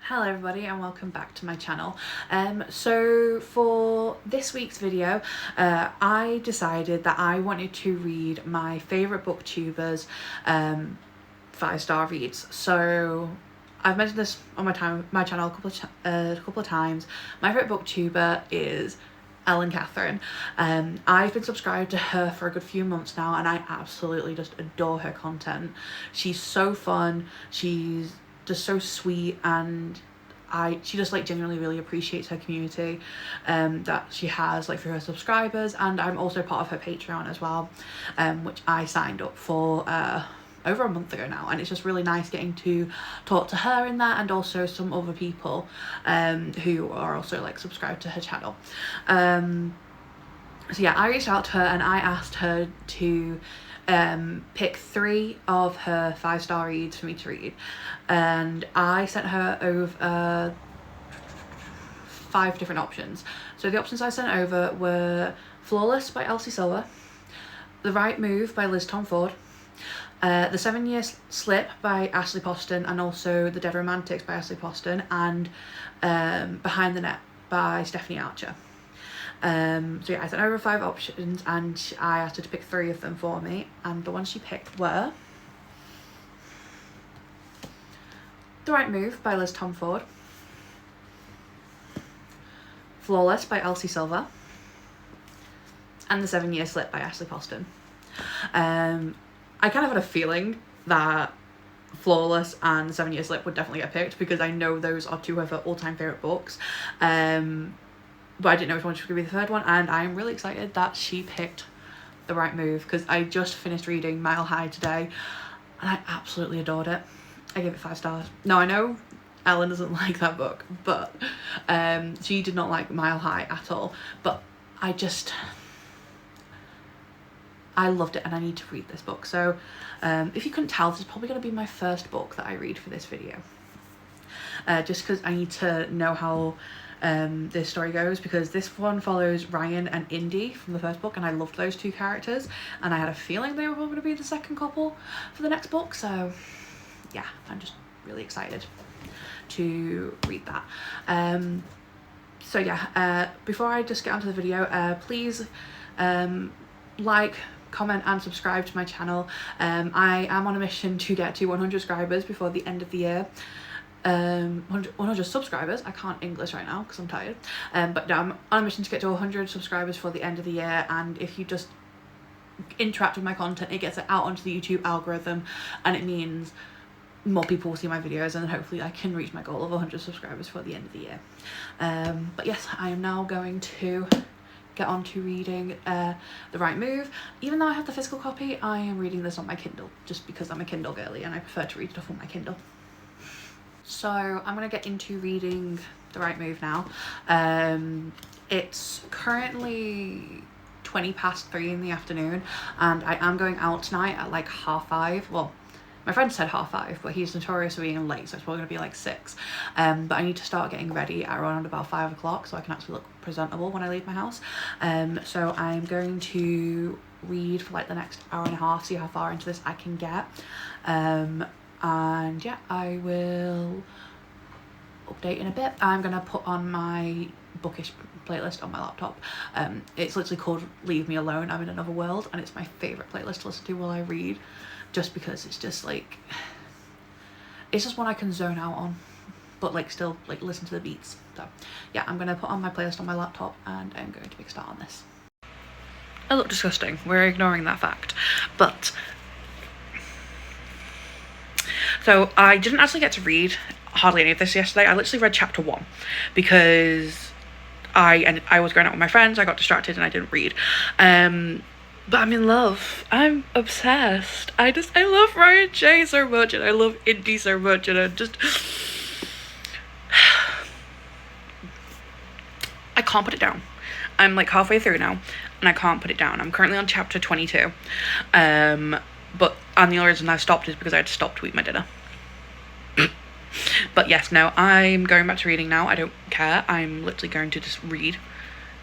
Hello everybody and welcome back to my channel. So for this week's video, I decided that I wanted to read my favourite booktubers 5-star reads. So I've mentioned this on my channel a couple of times. My favourite booktuber is Ellen Catherine. I've been subscribed to her for a good few months now and I absolutely just adore her content. She's so fun, she's just so sweet, and she just like genuinely really appreciates her community that she has like through her subscribers, and I'm also part of her Patreon as well, which I signed up for over a month ago now, and it's just really nice getting to talk to her in that and also some other people who are also like subscribed to her channel. So yeah, I reached out to her and I asked her to pick 3 of her 5-star reads for me to read, and I sent her over 5 different options. So the options I sent over were Flawless by Elsie Silver, The Right Move by Liz Tomford, The 7-Year Slip by Ashley Poston, and also The Dead Romantics by Ashley Poston, and Behind the Net by Stephanie Archer. So yeah, I sent over 5 options and I asked her to pick 3 of them for me, and the ones she picked were The Right Move by Liz Tomford, Flawless by Elsie Silver, and The 7-Year Slip by Ashley Poston. I kind of had a feeling that Flawless and The 7-Year Slip would definitely get picked because I know those are 2 of her all-time favourite books. But I didn't know which one she was going to be the third one, and I'm really excited that she picked The Right Move because I just finished reading Mile High today and I absolutely adored it. I gave it 5 stars. Now I know Ellen doesn't like that book, but she did not like Mile High at all, but I loved it and I need to read this book. So if you couldn't tell, this is probably going to be my first book that I read for this video, just because I need to know how this story goes, because this one follows Ryan and Indy from the first book and I loved those 2 characters and I had a feeling they were going to be the second couple for the next book. So yeah, I'm just really excited to read that. So yeah, before I just get onto the video, please like, comment and subscribe to my channel. I am on a mission to get to 100 subscribers before the end of the year. 100 subscribers. I can't English right now because I'm tired, but no, I'm on a mission to get to 100 subscribers for the end of the year, and if you just interact with my content, it gets it out onto the YouTube algorithm and it means more people will see my videos, and hopefully I can reach my goal of 100 subscribers for the end of the year. But yes, I am now going to get on to reading The Right Move. Even though I have the physical copy, I am reading this on my Kindle just because I'm a Kindle girly and I prefer to read stuff on my Kindle. So I'm going to get into reading The Right Move now. It's currently 3:20 in the afternoon and I am going out tonight at like 5:30. Well, my friend said 5:30, but he's notorious for being late, so it's probably going to be like 6. But I need to start getting ready at around about 5 o'clock so I can actually look presentable when I leave my house. So I'm going to read for like the next hour and a half, see how far into this I can get. And yeah, I will update in a bit. I'm gonna put on my bookish playlist on my laptop. It's literally called Leave Me Alone, I'm in Another World, and it's my favourite playlist to listen to while I read, just because it's just like, it's just one I can zone out on, but like still like listen to the beats. So yeah, I'm gonna put on my playlist on my laptop and I'm going to make a start on this. I look disgusting, we're ignoring that fact, but so I didn't actually get to read hardly any of this yesterday. I literally read chapter 1 because I was going out with my friends, I got distracted and I didn't read. But I'm in love. I'm obsessed. I love Ryan J so much and I love Indy so much, and I can't put it down. I'm like halfway through now and I can't put it down. I'm currently on chapter 22. And the only reason I stopped is because I had to stop to eat my dinner. But yes, no, I'm going back to reading now. I don't care. I'm literally going to just read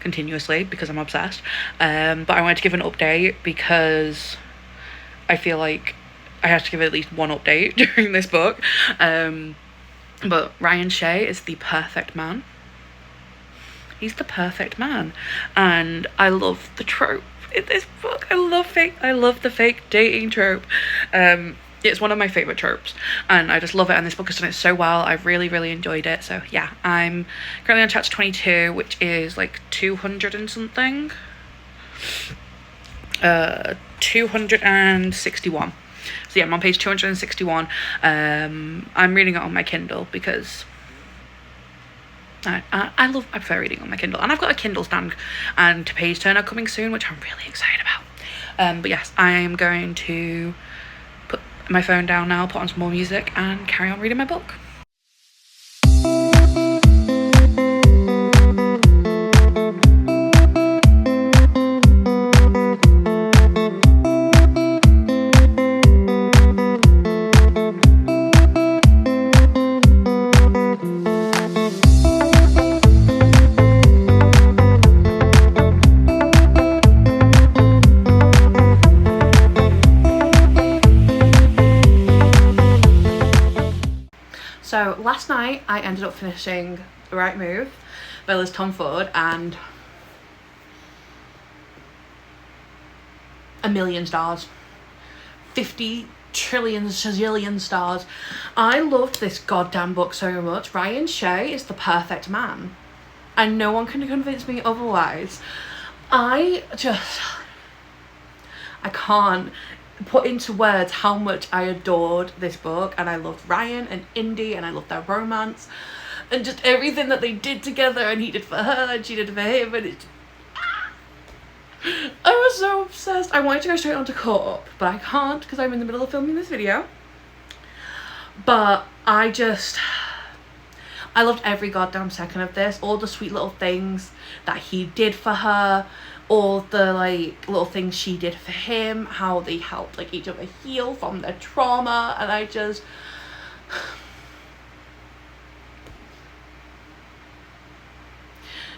continuously because I'm obsessed. But I wanted to give an update because I feel like I have to give at least one update during this book. But Ryan Shea is the perfect man. He's the perfect man. And I love the trope in this book. I love the fake dating trope. It's one of my favourite tropes, and I just love it, and this book has done it so well. I've really, really enjoyed it. So yeah, I'm currently on chapter 22, which is like 200 and something. 261. So yeah, I'm on page 261. I'm reading it on my Kindle because I prefer reading on my Kindle, and I've got a Kindle stand and page turner coming soon, which I'm really excited about. But yes, I am going to put my phone down now, put on some more music, and carry on reading my book. So last night I ended up finishing The Right Move by Liz Tomford, and a million stars, 50 trillion zillion stars. I loved this goddamn book so much. Ryan Shea is the perfect man, and no one can convince me otherwise. I can't put into words how much I adored this book, and I loved Ryan and Indy, and I loved their romance and just everything that they did together, and he did for her and she did for him, and I was so obsessed. I wanted to go straight on to Caught Up, but I can't because I'm in the middle of filming this video. But I loved every goddamn second of this. All the sweet little things that he did for her, all the like little things she did for him, how they helped like each other heal from their trauma, and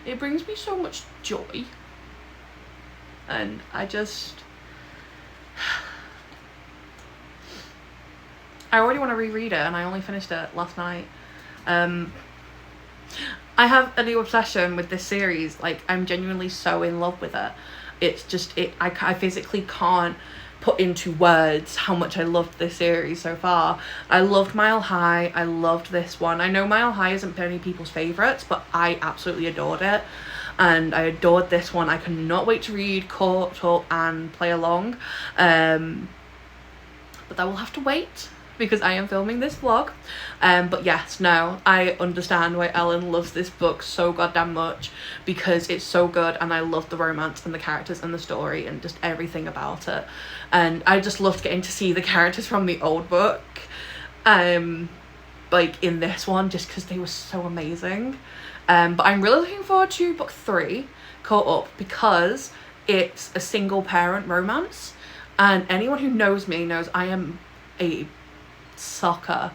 it brings me so much joy. And I already want to reread it, and I only finished it last night. I have a new obsession with this series. Like, I'm genuinely so in love with it. It's just, I physically can't put into words how much I loved this series so far. I loved Mile High. I loved this one. I know Mile High isn't many people's favourites, but I absolutely adored it. And I adored this one. I cannot wait to read Caught Up and play along. But that will have to wait, because I am filming this vlog. But yes, no, I understand why Ellen loves this book so goddamn much, because it's so good, and I love the romance and the characters and the story and just everything about it. And I just loved getting to see the characters from the old book like in this one, just because they were so amazing. But I'm really looking forward to book 3, Caught Up, because it's a single parent romance, and anyone who knows me knows I am a sucker.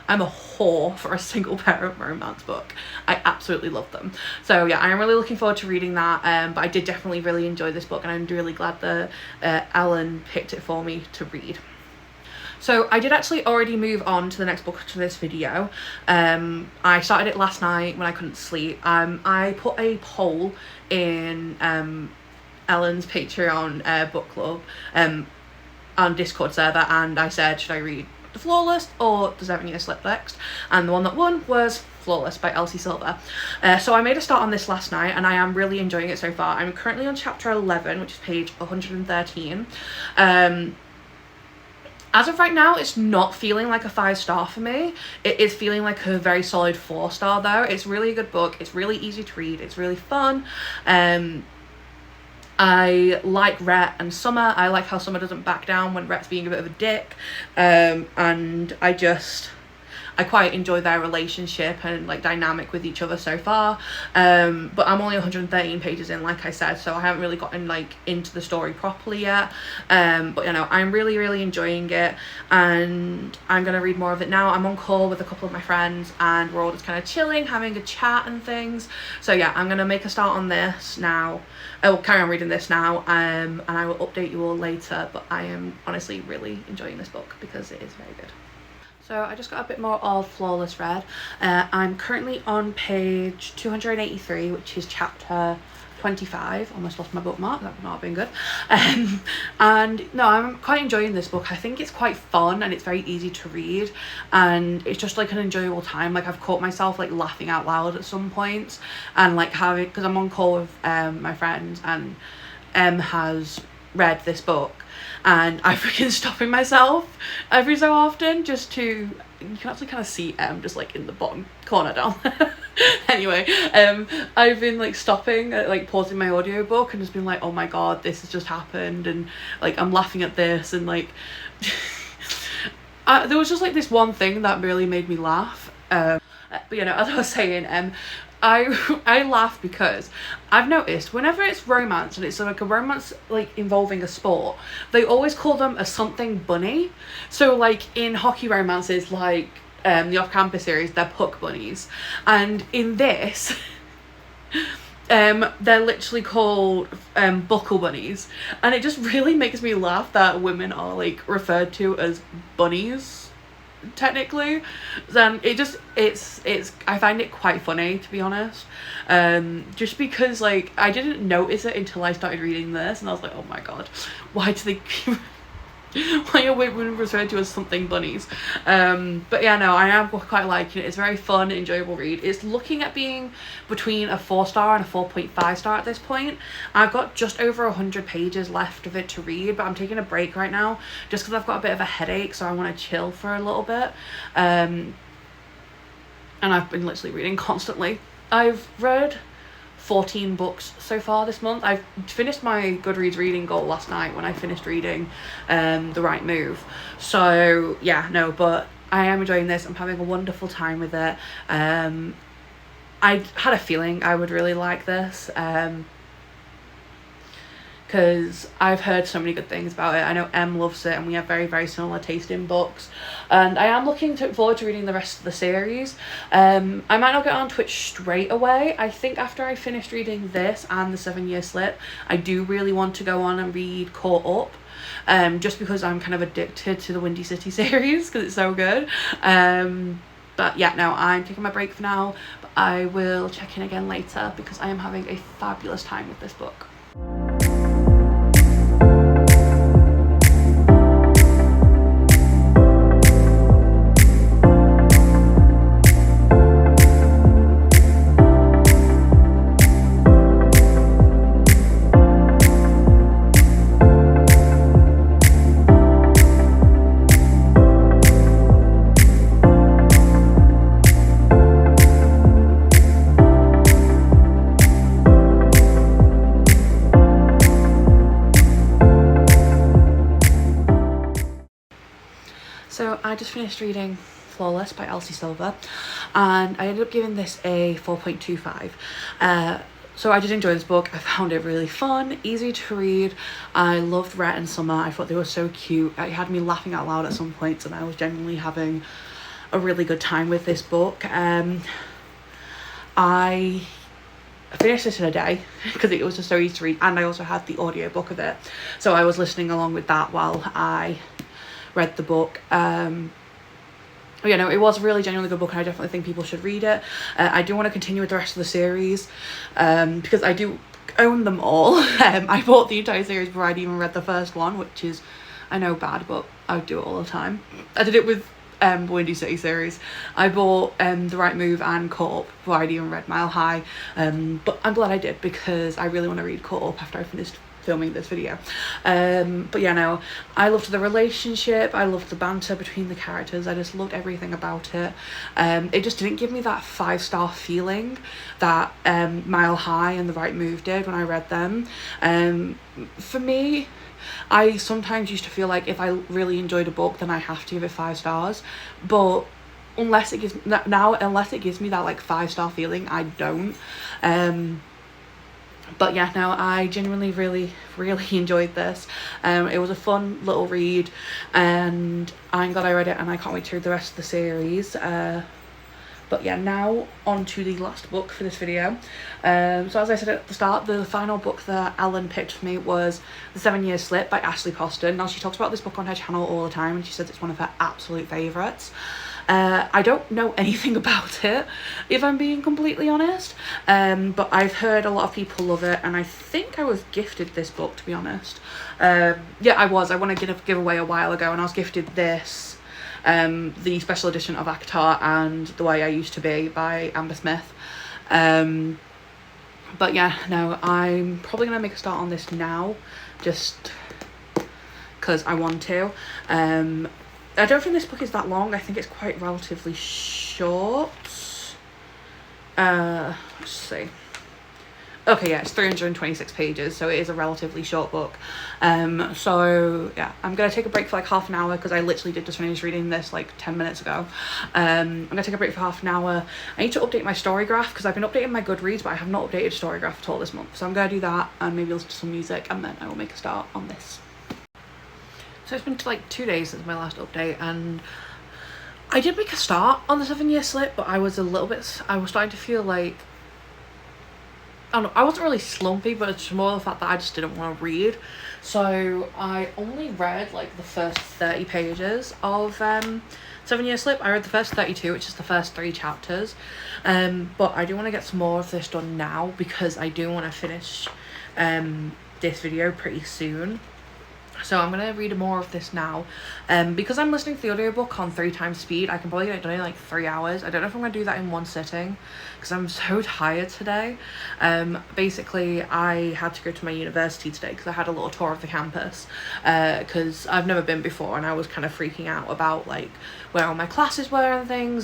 I'm a whore for a single parent romance book. I absolutely love them. So yeah, I'm really looking forward to reading that. But I did definitely really enjoy this book, and I'm really glad that Ellen picked it for me to read. So I did actually already move on to the next book to this video. I started it last night when I couldn't sleep. I put a poll in Ellen's Patreon book club on Discord server, and I said, should I read The Flawless or The 7 Year Slip next? And the one that won was Flawless by Elsie Silver. So I made a start on this last night, and I am really enjoying it so far. I'm currently on chapter 11, which is page 113. As of right now, it's not feeling like a 5-star for me. It is feeling like a very solid 4-star though. It's really a good book. It's really easy to read. It's really fun. I like Rhett and Summer. I like how Summer doesn't back down when Rhett's being a bit of a dick. And I quite enjoy their relationship and like dynamic with each other so far. But I'm only 113 pages in, like I said, so I haven't really gotten like into the story properly yet. But you know, I'm really, really enjoying it, and I'm gonna read more of it now. I'm on call with a couple of my friends, and we're all just kind of chilling, having a chat and things. So yeah, I'm gonna make a start on this now. I will carry on reading this now, and I will update you all later. But I am honestly really enjoying this book because it is very good. So I just got a bit more of Flawless Red. I'm currently on page 283, which is chapter 25. Almost lost my bookmark, that would not have been good. And no, I'm quite enjoying this book. I think it's quite fun and it's very easy to read, and it's just like an enjoyable time. Like I've caught myself like laughing out loud at some points, and like having, because I'm on call with my friends, and has read this book, and I freaking stopping myself every so often just to, you can actually kind of see just like in the bottom corner down there. Anyway, I've been like stopping, like pausing my audiobook and just been like, oh my god, this has just happened, and like I'm laughing at this, and like there was just like this one thing that really made me laugh. But you know, as I was saying, I laugh because I've noticed whenever it's romance, and it's like a romance like involving a sport, they always call them a something bunny. So like in hockey romances, like the off-campus series, they're puck bunnies, and in this they're literally called buckle bunnies, and it just really makes me laugh that women are like referred to as bunnies technically. Then it's I find it quite funny, to be honest, just because like I didn't notice it until I started reading this, and I was like, oh my god, why do they why are women referred to as something bunnies? But yeah, no, I am quite liking it. It's a very fun, enjoyable read. It's looking at being between a 4-star and a 4.5 star at this point. I've got just over 100 pages left of it to read, but I'm taking a break right now just because I've got a bit of a headache, so I want to chill for a little bit. And I've been literally reading constantly. I've read 14 books so far this month. I finished my Goodreads reading goal last night when I finished reading The Right Move. So yeah, no, but I am enjoying this. I'm having a wonderful time with it. I had a feeling I would really like this, because I've heard so many good things about it. I know Em loves it, and we have very, very similar taste in books, and I am looking forward to reading the rest of the series. I might not get on Twitch straight away. I think after I finished reading this and the 7-Year Slip, I do really want to go on and read Caught Up, just because I'm kind of addicted to the Windy City series because it's so good. But yeah, no, I'm taking my break for now, but I will check in again later because I am having a fabulous time with this book. So I just finished reading Flawless by Elsie Silver, and I ended up giving this a 4.25. So I did enjoy this book. I found it really fun, easy to read. I loved Rhett and Summer. I thought they were so cute. It had me laughing out loud at some points, and I was genuinely having a really good time with this book. I finished this in a day because it was just so easy to read, and I also had the audiobook of it, so I was listening along with that while I read the book. You know, it was a really genuinely good book, and I definitely think people should read it. I do want to continue with the rest of the series, because I do own them all. I bought the entire series before I'd even read the first one, which is, I know, bad, but I do it all the time. I did it with the Windy City series. I bought The Right Move and Caught Up before I'd even read Mile High, but I'm glad I did because I really want to read Caught Up after I finished filming this video. But yeah, no, I loved the relationship. I loved the banter between the characters. I just loved everything about it. It just didn't give me that 5-star feeling that Mile High and The Right Move did when I read them. For me, I sometimes used to feel like if I really enjoyed a book, then I have to give it 5 stars, but unless it gives me that like 5-star feeling, I don't. But yeah, no, I genuinely really enjoyed this. It was a fun little read, and I'm glad I read it, and I can't wait to read the rest of the series. But yeah, now on to the last book for this video. So as I said at the start, the final book that Alan picked for me was The 7 Year Slip by Ashley Poston. Now she talks about this book on her channel all the time, and she says it's one of her absolute favourites. I don't know anything about it, if I'm being completely honest, but I've heard a lot of people love it, and I think I was gifted this book, to be honest. Yeah, I won a giveaway a while ago, and I was gifted this, the special edition of Akatar and The Way I Used to Be by Amber Smith. But yeah, no, I'm probably gonna make a start on this now, just because I want to. I don't think this book is that long. I think it's quite relatively short. Let's see. Okay, yeah, it's 326 pages, so it is a relatively short book. So yeah, I'm gonna take a break for like half an hour, because I literally did just finish reading this like 10 minutes ago. I'm gonna take a break for half an hour. I need to update my story graph, because I've been updating my Goodreads, but I have not updated story graph at all this month. So I'm gonna do that, and maybe listen to some music, and then I will make a start on this. So it's been like 2 days since my last update, and I did make a start on The 7 Year Slip, but I was starting to feel like, I don't know, I wasn't really slumpy, but it's more the fact that I just didn't want to read. So I only read like the first 30 pages of 7 Year Slip. I read the first 32, which is the first 3 chapters. But I do want to get some more of this done now, because I do want to finish this video pretty soon. So I'm going to read more of this now. Because I'm listening to the audiobook on 3 times speed, I can probably get it done in like 3 hours. I don't know if I'm going to do that in one sitting, because I'm so tired today. Basically, I had to go to my university today because I had a little tour of the campus, because I've never been before, and I was kind of freaking out about like where all my classes were and things.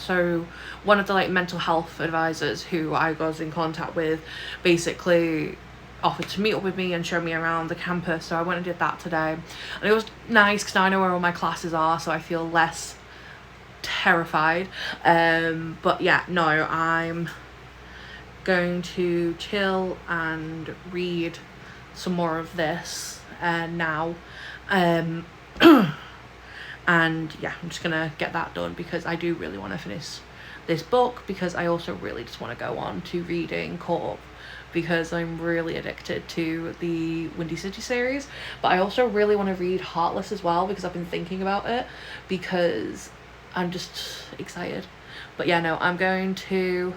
So one of the like mental health advisors who I was in contact with basically offered to meet up with me and show me around the campus, so I went and did that today, and it was nice because now I know where all my classes are, so I feel less terrified. But yeah, no, I'm going to chill and read some more of this now, and yeah, I'm just gonna get that done, because I do really want to finish this book, because I also really just want to go on to reading Caught Up, because I'm really addicted to the Windy City series. But I also really want to read Heartless as well, because I've been thinking about it, because I'm just excited. But yeah, no, I'm going to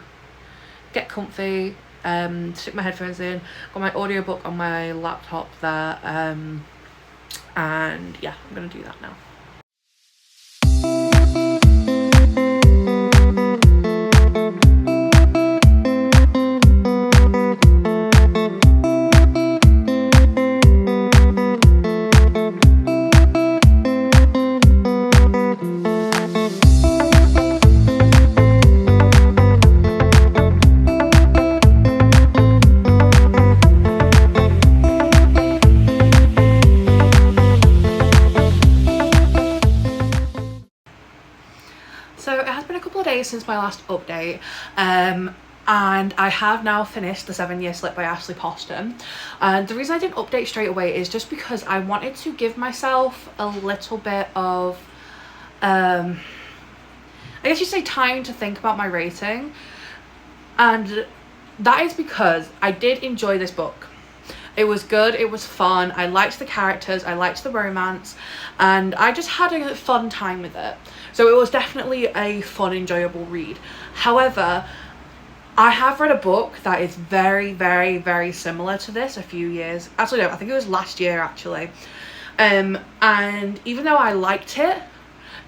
get comfy, stick my headphones in, got my audiobook on my laptop there, and yeah, I'm gonna do that now. So it has been a couple of days since my last update, and I have now finished The 7 Year Slip by Ashley Poston. And the reason I didn't update straight away is just because I wanted to give myself a little bit of, I guess you'd say, time to think about my rating. And that is because I did enjoy this book. It was good, it was fun, I liked the characters, I liked the romance, and I just had a fun time with it. So it was definitely a fun, enjoyable read. However, I have read a book that is very, very, very similar to this a few years. Actually, no, I think it was last year, actually. And even though I liked it,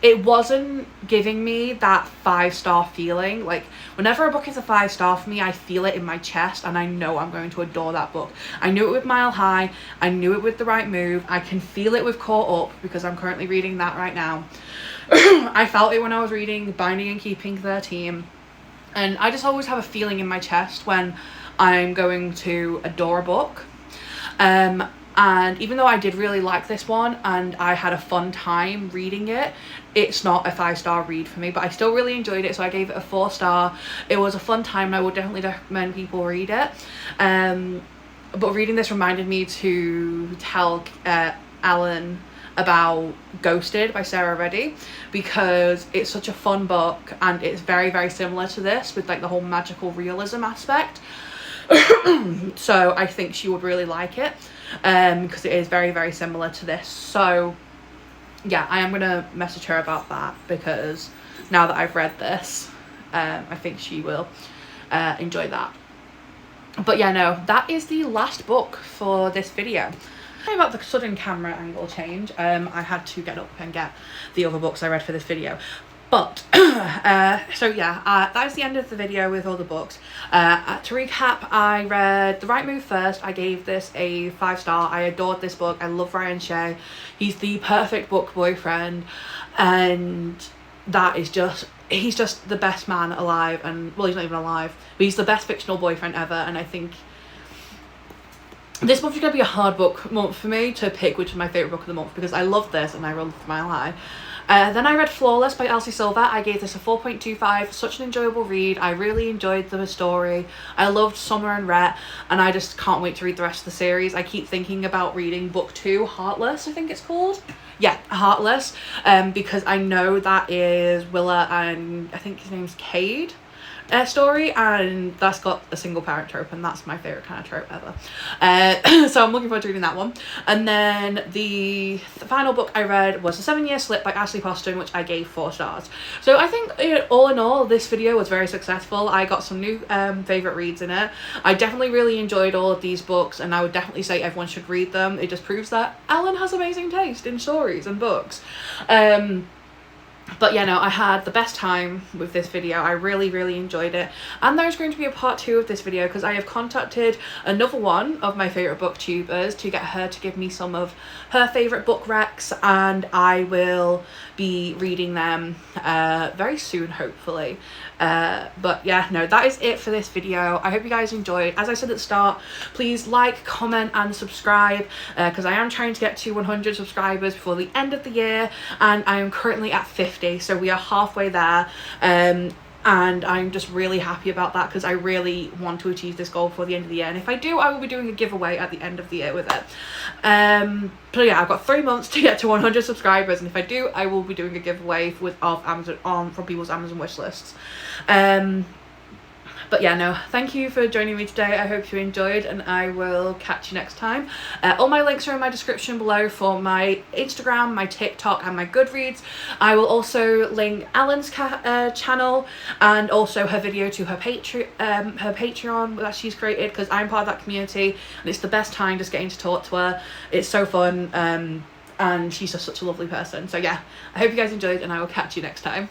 it wasn't giving me that 5-star feeling. Like, whenever a book is a 5-star for me, I feel it in my chest, and I know I'm going to adore that book. I knew it with Mile High, I knew it with The Right Move, I can feel it with Caught Up, because I'm currently reading that right now. I felt it when I was reading Binding and Keeping 13, and I just always have a feeling in my chest when I'm going to adore a book. And even though I did really like this one and I had a fun time reading it, it's not a 5-star read for me, but I still really enjoyed it, so I gave it a 4-star. It was a fun time, and I would definitely recommend people read it. But reading this reminded me to tell Alan about Ghosted by Sarah Reddy, because it's such a fun book and it's very, very similar to this with like the whole magical realism aspect. So I think she would really like it, because it is very, very similar to this. So yeah, I am gonna message her about that, because now that I've read this, I think she will enjoy that. But yeah, no, that is the last book for this video. Sorry about the sudden camera angle change. I had to get up and get the other books I read for this video. But so yeah, that is the end of the video with all the books. To recap, I read The Right Move first. I gave this a 5-star. I adored this book. I love Ryan Shea. He's the perfect book boyfriend, and that is just, he's just the best man alive. And well, he's not even alive, but he's the best fictional boyfriend ever. And I think this month is going to be a hard book month for me to pick which is my favourite book of the month, because I love this and I loved My Lie. Then I read Flawless by Elsie Silver. I gave this a 4.25. Such an enjoyable read. I really enjoyed the story. I loved Summer and Rhett, and I just can't wait to read the rest of the series. I keep thinking about reading book 2, Heartless, I think it's called. Yeah, Heartless, because I know that is Willa and I think his name's Cade story, and that's got a single parent trope, and that's my favorite kind of trope ever. So I'm looking forward to reading that one. And then the final book I read was The 7-Year Slip by Ashley Poston, which I gave 4 stars. So I think all in all, this video was very successful. I got some new favorite reads in it. I definitely really enjoyed all of these books, and I would definitely say everyone should read them. It just proves that Ellen has amazing taste in stories and books. But yeah, no, I had the best time with this video. I really, really enjoyed it. And there's going to be a part 2 of this video, because I have contacted another one of my favourite booktubers to get her to give me some of her favourite book recs, and I will be reading them very soon, hopefully. But yeah, no, that is it for this video. I hope you guys enjoyed. As I said at the start, please like, comment and subscribe, because I am trying to get to 100 subscribers before the end of the year, and I am currently at 50, so we are halfway there. And I'm just really happy about that, because I really want to achieve this goal before the end of the year. And if I do, I will be doing a giveaway at the end of the year with it. So yeah, I've got 3 months to get to 100 subscribers, and if I do, I will be doing a giveaway of Amazon from people's Amazon wish lists. But yeah, no, thank you for joining me today. I hope you enjoyed, and I will catch you next time. All my links are in my description below for my Instagram, my TikTok and my Goodreads. I will also link Ellen's channel, and also her video to her Patreon that she's created, because I'm part of that community, and it's the best time just getting to talk to her. It's so fun, and she's just such a lovely person. So yeah, I hope you guys enjoyed, and I will catch you next time.